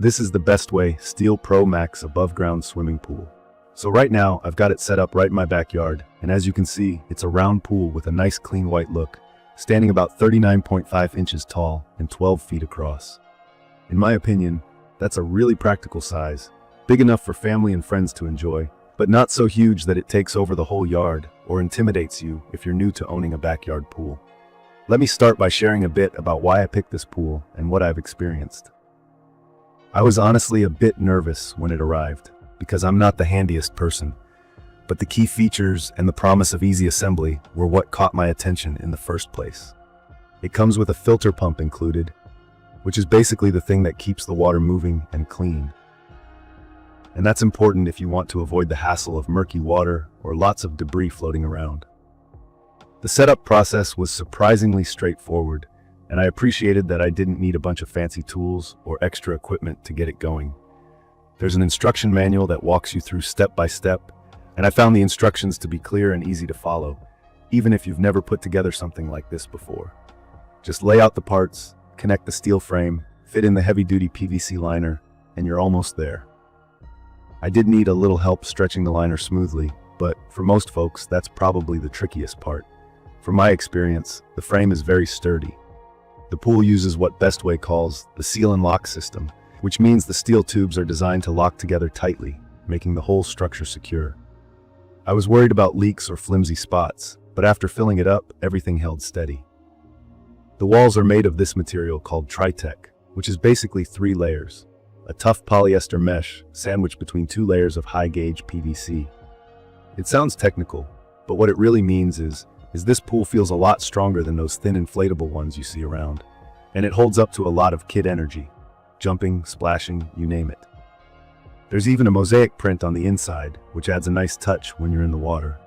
This is the Bestway Steel Pro Max above ground swimming pool. So right now, I've got it set up right in my backyard, and as you can see, it's a round pool with a nice clean white look, standing about 39.5 inches tall and 12 feet across. In my opinion, that's a really practical size, big enough for family and friends to enjoy, but not so huge that it takes over the whole yard or intimidates you if you're new to owning a backyard pool. Let me start by sharing a bit about why I picked this pool and what I've experienced. I was honestly a bit nervous when it arrived, because I'm not the handiest person, but the key features and the promise of easy assembly were what caught my attention in the first place. It comes with a filter pump included, which is basically the thing that keeps the water moving and clean. And that's important if you want to avoid the hassle of murky water or lots of debris floating around. The setup process was surprisingly straightforward, and I appreciated that I didn't need a bunch of fancy tools or extra equipment to get it going. There's an instruction manual that walks you through step by step, and I found the instructions to be clear and easy to follow, even if you've never put together something like this before. Just lay out the parts, connect the steel frame, fit in the heavy-duty PVC liner, and you're almost there. I did need a little help stretching the liner smoothly, but for most folks, that's probably the trickiest part. From my experience, the frame is very sturdy. The pool uses what Bestway calls the seal and lock system, which means the steel tubes are designed to lock together tightly, making the whole structure secure. I was worried about leaks or flimsy spots, but after filling it up, everything held steady. The walls are made of this material called Tritech, which is basically 3 layers, a tough polyester mesh sandwiched between 2 layers of high-gauge PVC. It sounds technical, but what it really means is this pool feels a lot stronger than those thin inflatable ones you see around, and it holds up to a lot of kid energy, jumping, splashing, you name it. There's even a mosaic print on the inside, which adds a nice touch when you're in the water.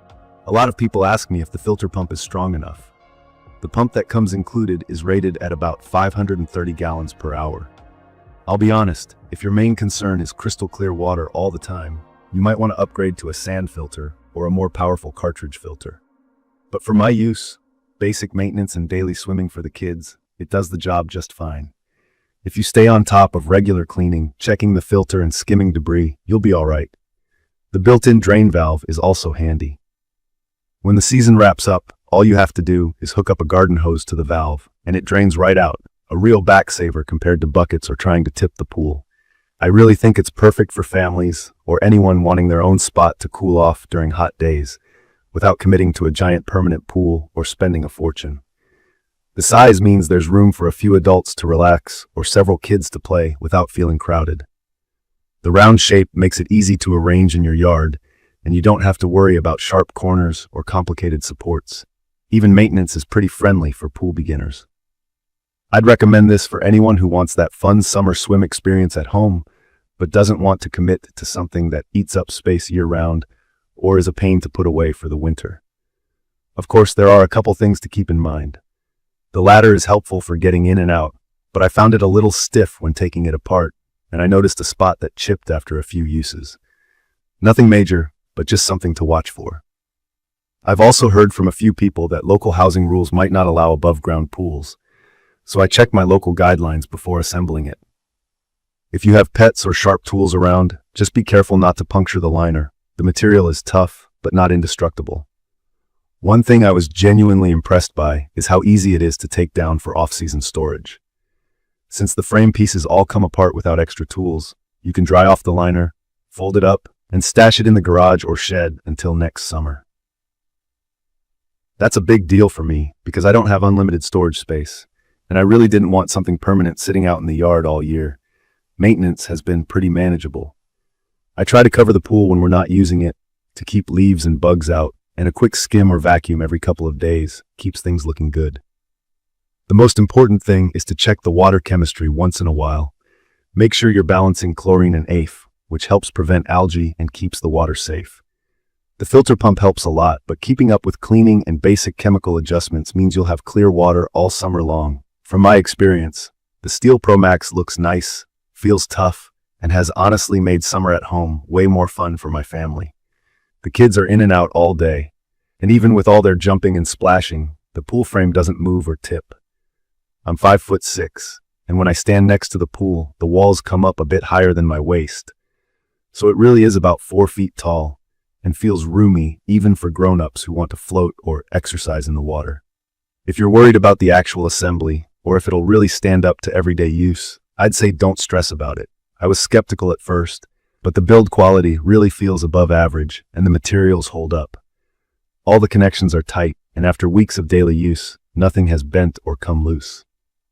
A lot of people ask me if the filter pump is strong enough. The pump that comes included is rated at about 530 gallons per hour. I'll be honest, if your main concern is crystal clear water all the time, you might want to upgrade to a sand filter or a more powerful cartridge filter. But for my use, basic maintenance and daily swimming for the kids, it does the job just fine. If you stay on top of regular cleaning, checking the filter and skimming debris, you'll be all right. The built-in drain valve is also handy. When the season wraps up, all you have to do is hook up a garden hose to the valve, and it drains right out, a real back saver compared to buckets or trying to tip the pool. I really think it's perfect for families or anyone wanting their own spot to cool off during hot days, without committing to a giant permanent pool or spending a fortune. The size means there's room for a few adults to relax or several kids to play without feeling crowded. The round shape makes it easy to arrange in your yard, and you don't have to worry about sharp corners or complicated supports. Even maintenance is pretty friendly for pool beginners. I'd recommend this for anyone who wants that fun summer swim experience at home, but doesn't want to commit to something that eats up space year-round or is a pain to put away for the winter. Of course, there are a couple things to keep in mind. The ladder is helpful for getting in and out, but I found it a little stiff when taking it apart, and I noticed a spot that chipped after a few uses. Nothing major, but just something to watch for. I've also heard from a few people that local housing rules might not allow above-ground pools, so I checked my local guidelines before assembling it. If you have pets or sharp tools around, just be careful not to puncture the liner. The material is tough, but not indestructible. One thing I was genuinely impressed by is how easy it is to take down for off-season storage. Since the frame pieces all come apart without extra tools, you can dry off the liner, fold it up, and stash it in the garage or shed until next summer. That's a big deal for me because I don't have unlimited storage space, and I really didn't want something permanent sitting out in the yard all year. Maintenance has been pretty manageable. I try to cover the pool when we're not using it to keep leaves and bugs out, and a quick skim or vacuum every couple of days keeps things looking good. The most important thing is to check the water chemistry once in a while. Make sure you're balancing chlorine and AF, which helps prevent algae and keeps the water safe. The filter pump helps a lot, but keeping up with cleaning and basic chemical adjustments means you'll have clear water all summer long. From my experience, the Steel Pro Max looks nice, feels tough, and has honestly made summer at home way more fun for my family. The kids are in and out all day, and even with all their jumping and splashing, the pool frame doesn't move or tip. I'm 5'6", and when I stand next to the pool, the walls come up a bit higher than my waist. So it really is about 4 feet tall and feels roomy even for grown-ups who want to float or exercise in the water. If you're worried about the actual assembly, or if it'll really stand up to everyday use, I'd say don't stress about it. I was skeptical at first, but the build quality really feels above average and the materials hold up. All the connections are tight, and after weeks of daily use, nothing has bent or come loose.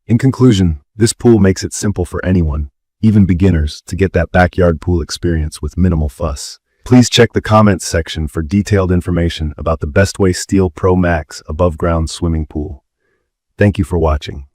In conclusion, this pool makes it simple for anyone, even beginners, to get that backyard pool experience with minimal fuss. Please check the comments section for detailed information about the Bestway Steel Pro Max above-ground swimming pool. Thank you for watching.